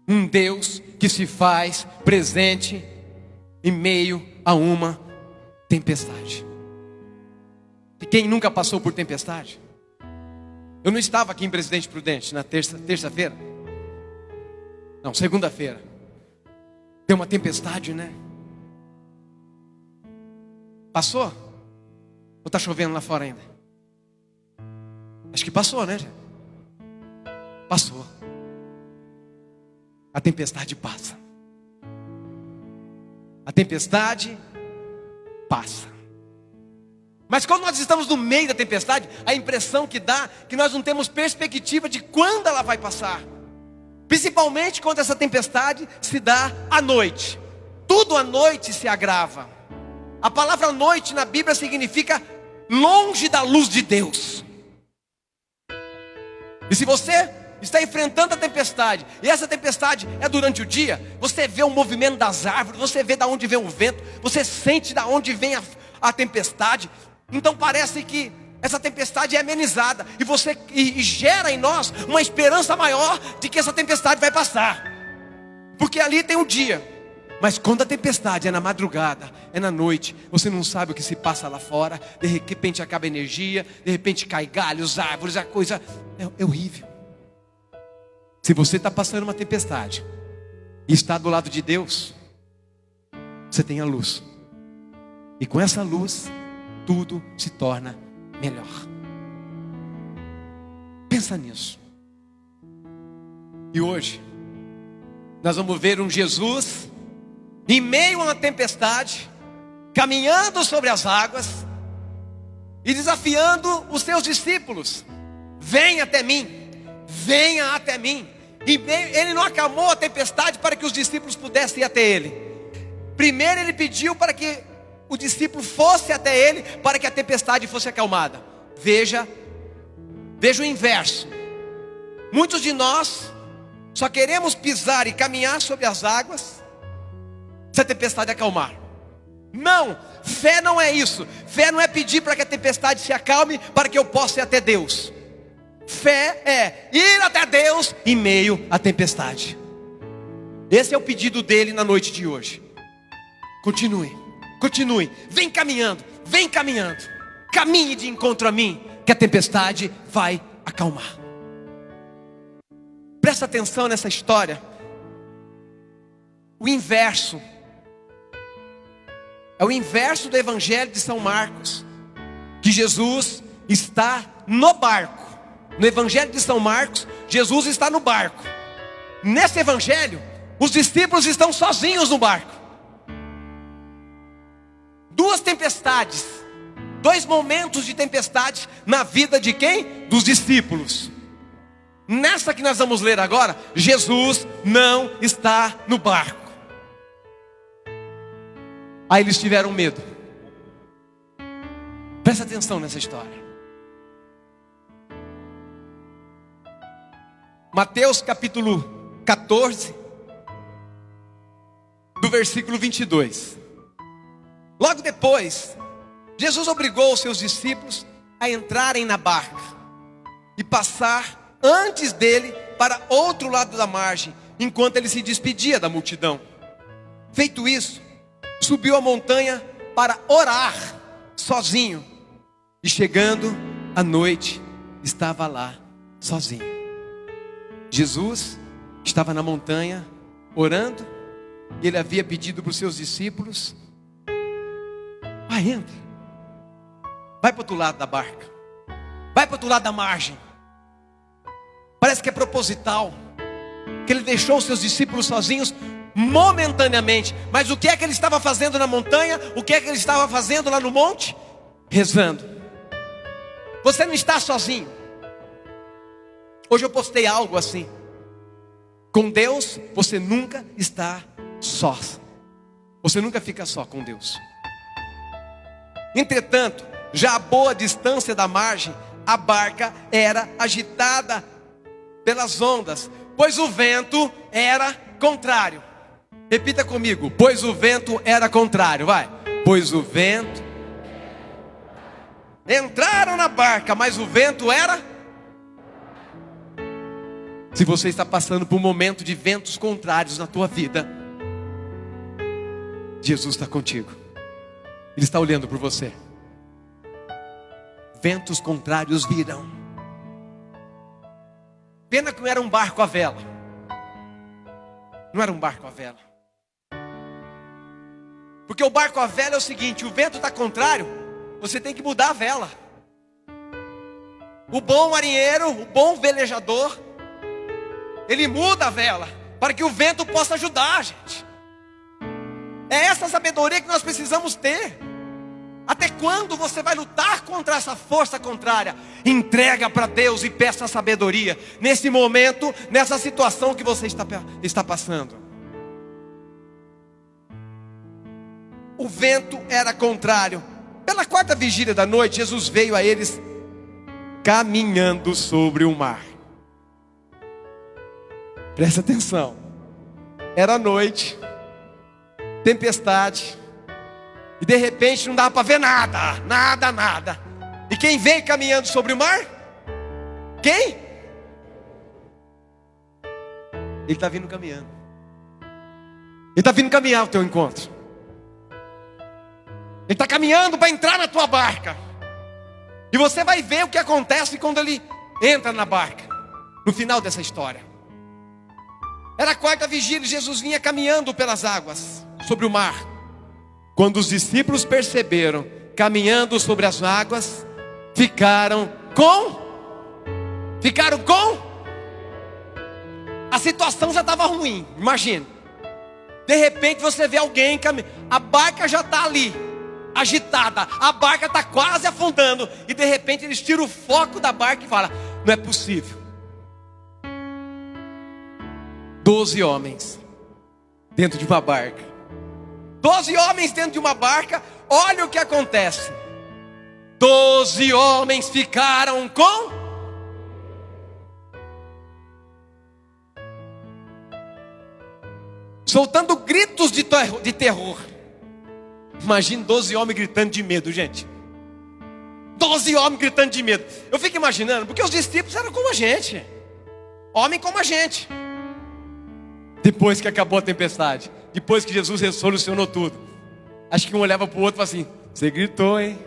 Um Deus que se faz presente em meio a uma tempestade. E quem nunca passou por tempestade? Eu não estava aqui em Presidente Prudente na terça-feira. Não, segunda-feira. Tem uma tempestade, né? Passou? Ou está chovendo lá fora ainda? Acho que passou, né? Passou. A tempestade passa. A tempestade passa. Mas quando nós estamos no meio da tempestade, a impressão que dá é que nós não temos perspectiva de quando ela vai passar. Principalmente quando essa tempestade se dá à noite. Tudo à noite se agrava. A palavra noite na Bíblia significa longe da luz de Deus. E se você está enfrentando a tempestade, e essa tempestade é durante o dia, você vê o movimento das árvores, você vê de onde vem o vento, você sente de onde vem a tempestade. Então parece que essa tempestade é amenizada, e gera em nós uma esperança maior de que essa tempestade vai passar, porque ali tem o dia. Mas quando a tempestade é na madrugada, é na noite, você não sabe o que se passa lá fora. De repente acaba a energia, de repente cai galhos, árvores, a coisa é horrível. Se você está passando uma tempestade e está do lado de Deus, você tem a luz. E com essa luz, tudo se torna melhor. Pensa nisso. E hoje nós vamos ver um Jesus em meio a uma tempestade, caminhando sobre as águas e desafiando os seus discípulos: venha até mim, venha até mim. E ele não acalmou a tempestade para que os discípulos pudessem ir até ele. Primeiro ele pediu para que o discípulo fosse até ele, para que a tempestade fosse acalmada. Veja o inverso. Muitos de nós só queremos pisar e caminhar sobre as águas se a tempestade acalmar. Não, fé não é isso. Fé não é pedir para que a tempestade se acalme para que eu possa ir até Deus. Fé é ir até Deus em meio à tempestade. Esse é o pedido dele na noite de hoje. Continue, vem caminhando, caminhe de encontro a mim, que a tempestade vai acalmar. Presta atenção nessa história. O inverso é o inverso do Evangelho de São Marcos, que Jesus está no barco. No Evangelho de São Marcos, Jesus está no barco. Nesse Evangelho, os discípulos estão sozinhos no barco. Duas tempestades, dois momentos de tempestade na vida de quem? Dos discípulos. Nessa que nós vamos ler agora, Jesus não está no barco. Aí eles tiveram medo. Presta atenção nessa história. Mateus capítulo 14, do versículo 22. Logo depois, Jesus obrigou os seus discípulos a entrarem na barca e passar antes dele para outro lado da margem, enquanto ele se despedia da multidão. Feito isso, subiu a montanha para orar sozinho. E chegando à noite, estava lá sozinho. Jesus estava na montanha orando, e ele havia pedido para os seus discípulos: entra, vai para o outro lado da barca, vai para o outro lado da margem. Parece que é proposital, que ele deixou os seus discípulos sozinhos momentaneamente. Mas o que é que ele estava fazendo na montanha? O que é que ele estava fazendo lá no monte? Rezando. Você não está sozinho. Hoje eu postei algo assim: com Deus você nunca está só. Você nunca fica só com Deus. Entretanto, já a boa distância da margem, a barca era agitada pelas ondas, pois o vento era contrário. Repita comigo: pois o vento era contrário. Vai. Pois o vento. Entraram na barca, mas o vento era. Se você está passando por um momento de ventos contrários na tua vida, Jesus está contigo. Ele está olhando por você. Ventos contrários virão. Pena que não era um barco à vela. Não era um barco à vela. Porque o barco à vela é o seguinte: o vento está contrário, você tem que mudar a vela. O bom marinheiro, o bom velejador, ele muda a vela para que o vento possa ajudar a gente. É essa sabedoria que nós precisamos ter. Até quando você vai lutar contra essa força contrária? Entrega para Deus e peça sabedoria nesse momento, nessa situação que você está passando. O vento era contrário. Pela quarta vigília da noite, Jesus veio a eles caminhando sobre o mar. Presta atenção. Era noite, tempestade, e de repente não dava para ver nada, nada. E quem veio caminhando sobre o mar? Quem? Ele está vindo caminhando. Ele está vindo caminhar ao teu encontro. Ele está caminhando para entrar na tua barca. E você vai ver o que acontece quando ele entra na barca, no final dessa história. Era a quarta vigília e Jesus vinha caminhando pelas águas, sobre o mar. Quando os discípulos perceberam, caminhando sobre as águas, ficaram com? A situação já estava ruim, imagine. De repente você vê alguém caminhando, a barca já está ali, agitada, a barca está quase afundando, e de repente eles tiram o foco da barca e falam: não é possível. 12 homens dentro de uma barca. 12 homens dentro de uma barca. Olha o que acontece. 12 homens ficaram com? Soltando gritos de terror. Imagine 12 homens gritando de medo, gente. 12 homens gritando de medo. Eu fico imaginando, porque os discípulos eram como a gente. Homem como a gente. Depois que acabou a tempestade, depois que Jesus resolucionou tudo, acho que um olhava para o outro e falava assim: você gritou, hein?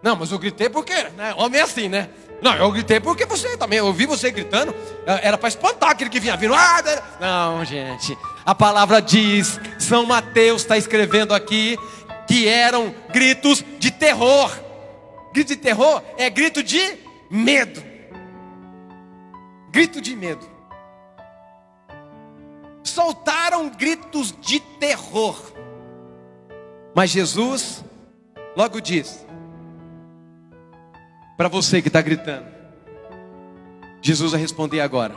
Não, mas eu gritei porque, né? Homem é assim, né? Não, eu gritei porque você também, eu ouvi você gritando. Era para espantar aquele que vinha vindo. Não, gente, a palavra diz, São Mateus está escrevendo aqui, que eram gritos de terror. Grito de terror é grito de medo. Grito de medo. Soltaram gritos de terror. Mas Jesus logo diz para você que está gritando: Jesus vai responder agora.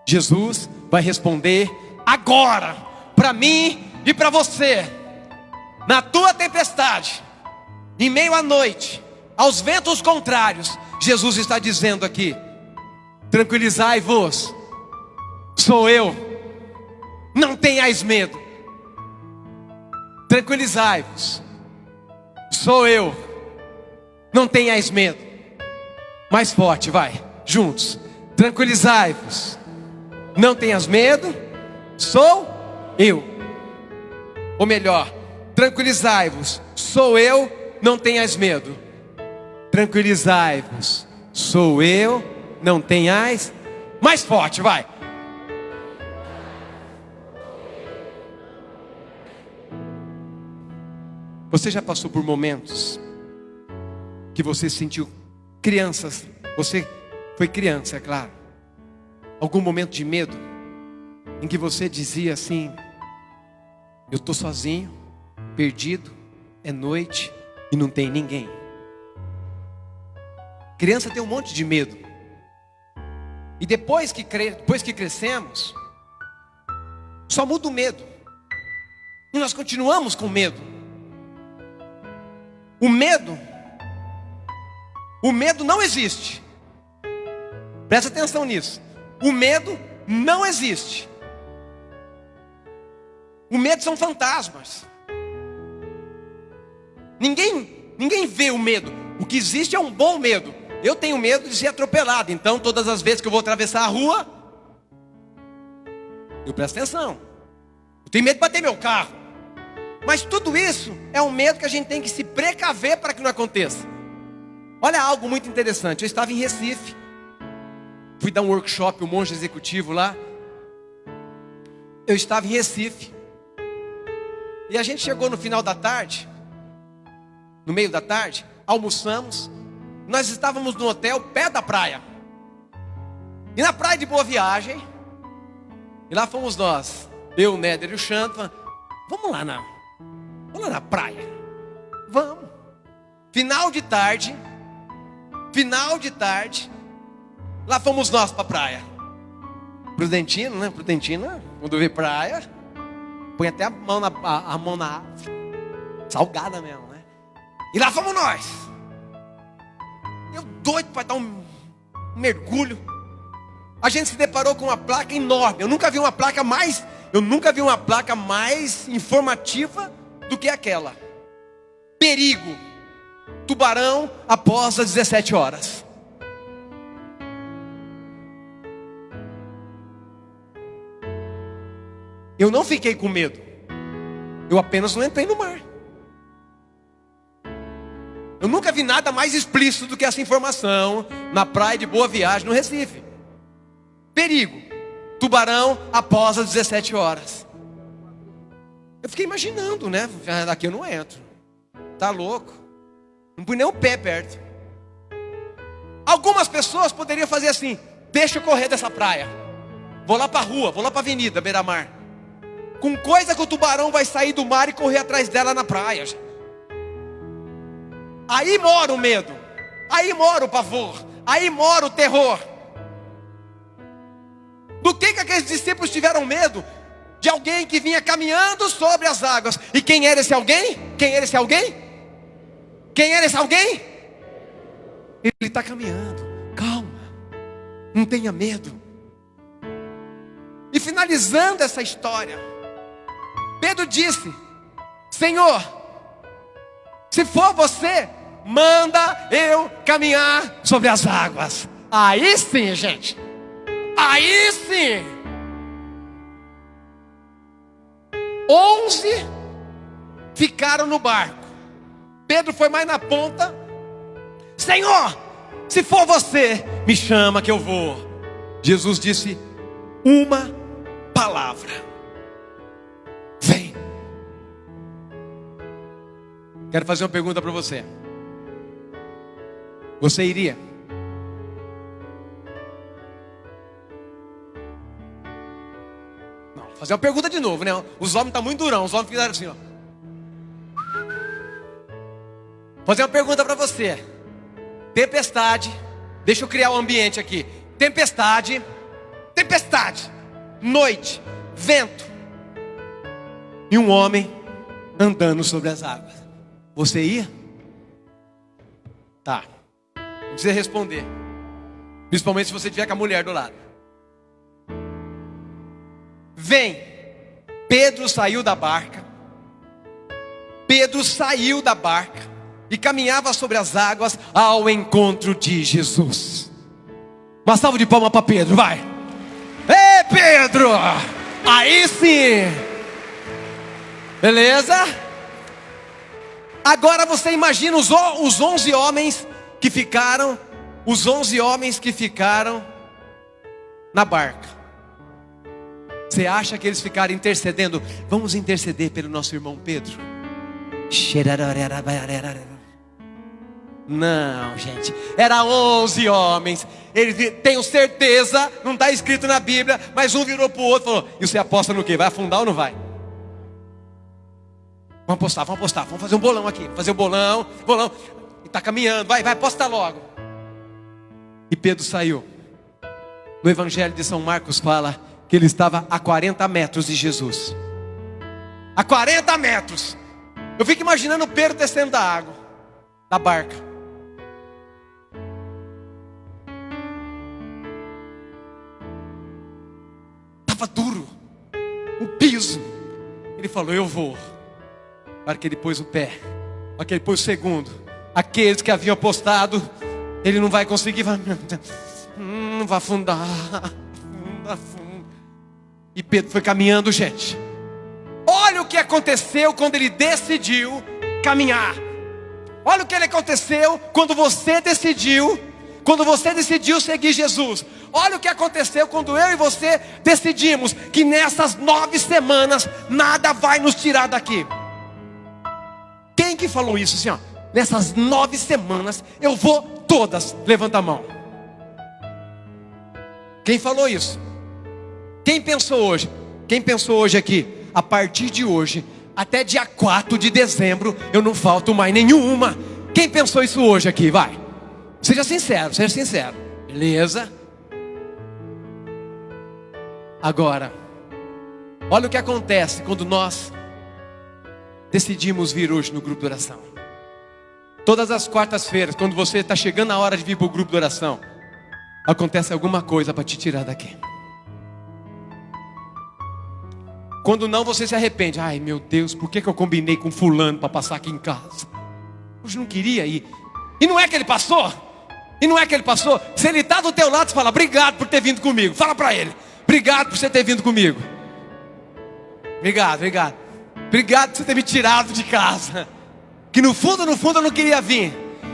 Jesus vai responder agora para mim e para você. Na tua tempestade, em meio à noite, aos ventos contrários, Jesus está dizendo aqui: tranquilizai-vos, sou eu. Não tenhais medo. Tranquilizai-vos, sou eu. Não tenhais medo. Mais forte, vai, juntos. Tranquilizai-vos, não tenhas medo, sou eu. Ou melhor, tranquilizai-vos, sou eu, não tenhas medo. Tranquilizai-vos, sou eu, não tenhais. Mais forte, vai. Você já passou por momentos que você sentiu crianças? Você foi criança, é claro. Algum momento de medo em que você dizia assim: eu estou sozinho, perdido, é noite e não tem ninguém. Criança tem um monte de medo. E depois que crescemos, só muda o medo. E nós continuamos com medo. O medo não existe. Presta atenção nisso. O medo não existe. O medo são fantasmas. Ninguém vê o medo. O que existe é um bom medo. eu tenho medo de ser atropelado. Então todas as vezes que eu vou atravessar a rua, eu presto atenção. Eu tenho medo de bater meu carro. Mas tudo isso é um medo que a gente tem que se precaver para que não aconteça. Olha algo muito interessante. Eu estava em Recife. Fui dar um workshop, um monge executivo lá. Eu estava em Recife. E a gente chegou no final da tarde, no meio da tarde, almoçamos. Nós estávamos no hotel pé da praia. E na praia de Boa Viagem. E lá fomos nós, eu, o Néder e o Xanto. Vamos lá na praia. Vamos. Final de tarde. Lá fomos nós para a praia. Prudentino, né? Prudentino, quando vê praia, põe até a mão na água. Salgada mesmo, né? E lá fomos nós. Eu doido para dar um mergulho. A gente se deparou com uma placa enorme. Eu nunca vi uma placa mais informativa do que aquela. Perigo. Tubarão após as 17 horas. Eu não fiquei com medo. Eu apenas não entrei no mar. Eu nunca vi nada mais explícito do que essa informação na praia de Boa Viagem, no Recife. Perigo. Tubarão após as 17 horas. Eu fiquei imaginando, né? Daqui eu não entro. Tá louco. Não pus nem o pé perto. Algumas pessoas poderiam fazer assim: deixa eu correr dessa praia. Vou lá para a rua, vou lá para a avenida, beira-mar. Com coisa que o tubarão vai sair do mar e correr atrás dela na praia. Aí mora o medo. Aí mora o pavor. Aí mora o terror. Do que aqueles discípulos tiveram medo? De alguém que vinha caminhando sobre as águas. E quem era esse alguém? Quem era esse alguém? Quem era esse alguém? Ele está caminhando. Calma. Não tenha medo. E finalizando essa história, Pedro disse: Senhor, se for você, manda eu caminhar sobre as águas. Aí sim, gente. Aí sim. 11 ficaram no barco. Pedro foi mais na ponta. Senhor, se for você, me chama que eu vou. Jesus disse uma palavra: vem. Quero fazer uma pergunta para você. Você iria? Não, fazer uma pergunta de novo, né? Os homens estão muito durão. Os homens ficaram assim, ó. Fazer uma pergunta para você. Tempestade. Deixa eu criar um ambiente aqui. Tempestade. Noite. Vento. E um homem andando sobre as águas. Você ia? Tá. Não precisa responder. Principalmente se você tiver com a mulher do lado. Vem. Pedro saiu da barca. E caminhava sobre as águas ao encontro de Jesus. Uma salva de palmas para Pedro, vai. Ei, Pedro! Aí sim! Beleza? Agora você imagina os 11 homens que ficaram. Os 11 homens que ficaram na barca. Você acha que eles ficaram intercedendo? Vamos interceder pelo nosso irmão Pedro. Não, gente. Era 11 homens. Tenho certeza, não está escrito na Bíblia, mas um virou para o outro e falou: e você aposta no quê? Vai afundar ou não vai? Vamos apostar. Vamos fazer um bolão aqui. Fazer um bolão. E está caminhando. Vai, aposta logo. E Pedro saiu. No Evangelho de São Marcos fala que ele estava a 40 metros de Jesus. A 40 metros. Eu fico imaginando Pedro descendo da água, da barca. Estava duro o piso. Ele falou: eu vou. Para que ele pôs o pé, para que ele pôs o segundo. Aqueles que haviam apostado Ele não vai conseguir, vai afundar. Afunda. E Pedro foi caminhando, gente. Olha o que aconteceu quando ele decidiu caminhar. Olha o que aconteceu quando você decidiu seguir Jesus. Olha o que aconteceu quando eu e você decidimos que nessas 9 semanas nada vai nos tirar daqui. Quem que falou isso assim, ó? Nessas 9 semanas eu vou todas. Levanta a mão. Quem falou isso? Quem pensou hoje? Quem pensou hoje aqui? A partir de hoje, até dia 4 de dezembro, eu não falto mais nenhuma. Quem pensou isso hoje aqui? Vai. Seja sincero, seja sincero. Beleza? Agora, olha o que acontece quando nós decidimos vir hoje no grupo de oração. Todas as quartas-feiras, quando você está chegando a hora de vir para o grupo de oração, acontece alguma coisa para te tirar daqui. Quando não, você se arrepende. Ai meu Deus, por que eu combinei com fulano para passar aqui em casa? Hoje não queria ir. E não é que ele passou? Se ele está do teu lado, você fala, obrigado por ter vindo comigo. Fala para ele, obrigado por você ter vindo comigo. Obrigado por você ter me tirado de casa. Que no fundo eu não queria vir.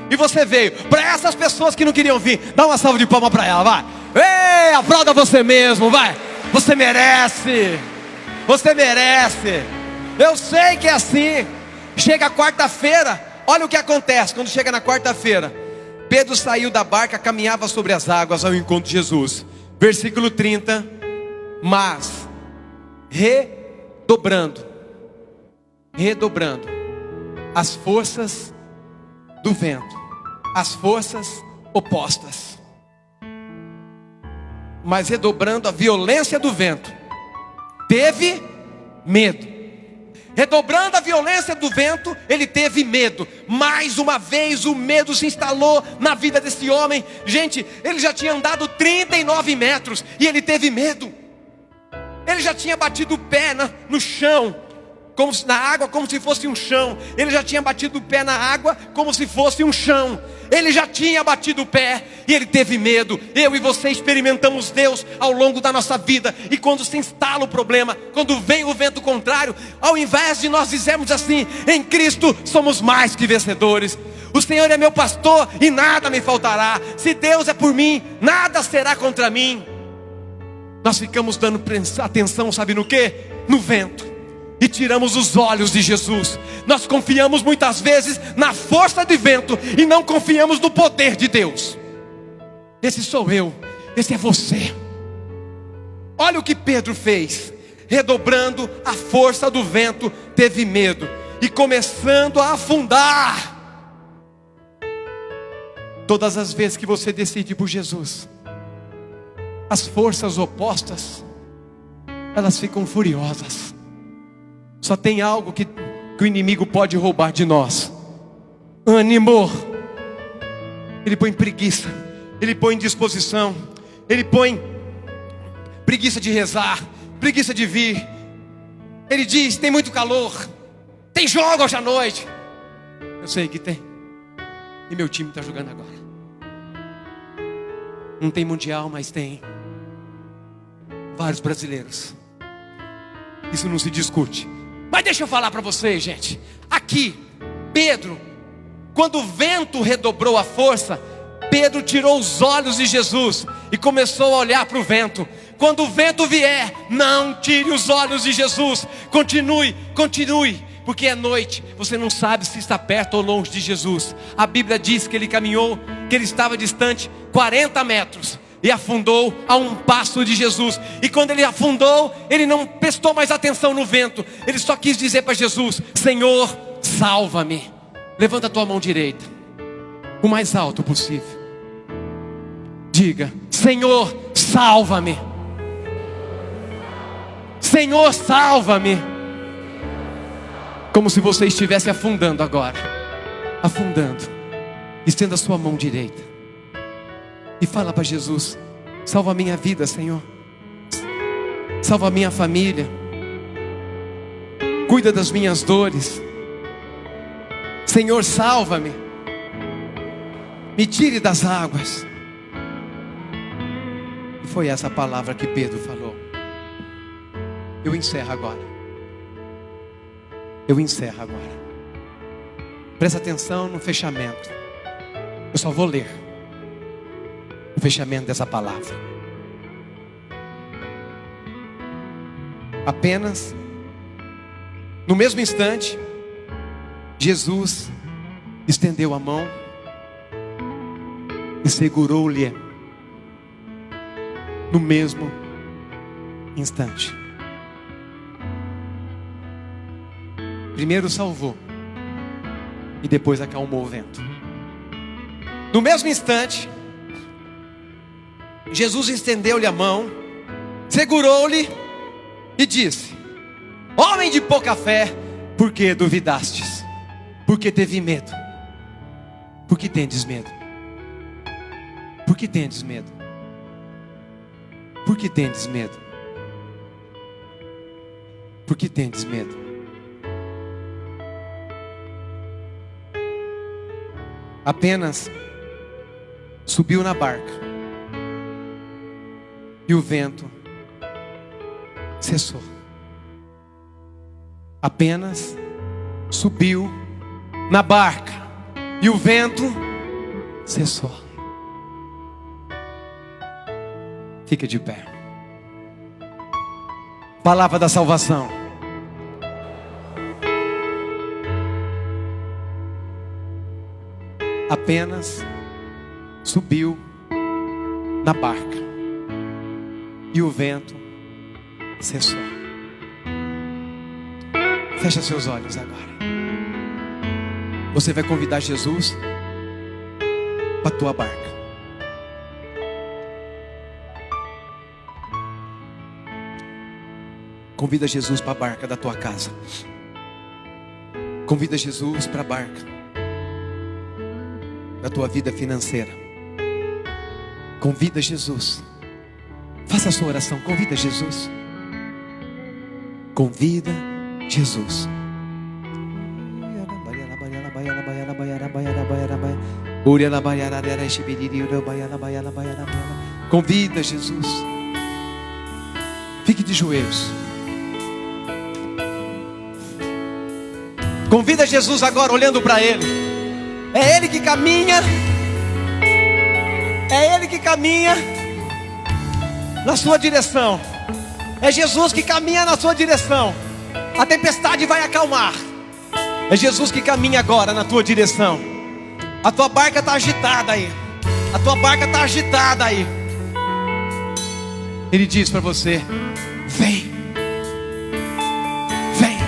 E você veio. Para essas pessoas que não queriam vir, dá uma salva de palmas para ela, vai. Ei, aplauda você mesmo, vai. Você merece. Eu sei que é assim. Chega a quarta-feira, olha o que acontece quando chega na quarta-feira. Pedro saiu da barca, caminhava sobre as águas ao encontro de Jesus. Versículo 30. Mas redobrando as forças do vento, as forças opostas, mas redobrando a violência do vento, teve medo. Redobrando a violência do vento, ele teve medo. Mais uma vez o medo se instalou na vida desse homem. Gente, ele já tinha andado 39 metros e ele teve medo. Ele já tinha batido o pé no chão, na água, como se fosse um chão. Ele já tinha batido o pé na água como se fosse um chão. Ele já tinha batido o pé e ele teve medo. Eu e você experimentamos Deus ao longo da nossa vida. E quando se instala o problema, quando vem o vento contrário, ao invés de nós dizermos assim, em Cristo somos mais que vencedores. O Senhor é meu pastor e nada me faltará. Se Deus é por mim, nada será contra mim. Nós ficamos dando atenção, sabe no quê? No vento. E tiramos os olhos de Jesus. Nós confiamos muitas vezes na força de vento e não confiamos no poder de Deus. Esse sou eu, esse é você. Olha o que Pedro fez. Redobrando a força do vento, teve medo e começando a afundar. Todas as vezes que você decide por Jesus, as forças opostas, elas ficam furiosas. Só tem algo que o inimigo pode roubar de nós: ânimo. Ele põe preguiça, ele põe indisposição, ele põe preguiça de rezar, preguiça de vir. Ele diz, tem muito calor, tem jogo hoje à noite. Eu sei que tem. E meu time está jogando agora. Não tem mundial, mas tem vários brasileiros. Isso não se discute. Mas deixa eu falar para vocês, gente. Aqui, Pedro, quando o vento redobrou a força, Pedro tirou os olhos de Jesus e começou a olhar para o vento. Quando o vento vier, não tire os olhos de Jesus. Continue, porque é noite. Você não sabe se está perto ou longe de Jesus. A Bíblia diz que ele caminhou, que ele estava distante 40 metros. E afundou a um passo de Jesus. E quando ele afundou, ele não prestou mais atenção no vento. Ele só quis dizer para Jesus: Senhor, salva-me. Levanta a tua mão direita, o mais alto possível. Diga: Senhor, salva-me. Senhor, salva-me. Como se você estivesse afundando agora. Afundando. Estenda a sua mão direita e fala para Jesus: salva a minha vida, Senhor. Salva a minha família. Cuida das minhas dores. Senhor, salva-me. me tire das águas. E foi essa a palavra que Pedro falou. Eu encerro agora. Eu encerro agora. Presta atenção no fechamento. Eu só vou ler o fechamento dessa palavra. Apenas no mesmo instante, Jesus estendeu a mão e segurou-lhe no mesmo instante. Primeiro salvou e depois acalmou o vento. No mesmo instante, Jesus estendeu-lhe a mão, segurou-lhe e disse: homem de pouca fé, por que duvidastes? Por que teve medo? Por que tendes medo? Por que tendes medo? Por que tendes medo? Por que tendes medo? Apenas subiu na barca e o vento cessou. Apenas subiu na barca e o vento cessou. Fica de pé. Palavra da salvação. Apenas subiu na barca e o vento cessou. Fecha seus olhos agora. Você vai convidar Jesus para a tua barca. Convida Jesus para a barca da tua casa. Convida Jesus para a barca da tua vida financeira. Convida Jesus. Faça a sua oração. Convida Jesus. Convida Jesus. Convida Jesus. Fique de joelhos. Convida Jesus agora, olhando para Ele. É Ele que caminha. É Ele que caminha na sua direção. É Jesus que caminha na sua direção. A tempestade vai acalmar. É Jesus que caminha agora na tua direção. A tua barca está agitada aí. A tua barca está agitada aí. Ele diz para você: vem. Vem.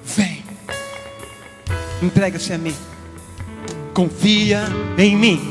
Vem. Entrega-se a mim. Confia em mim.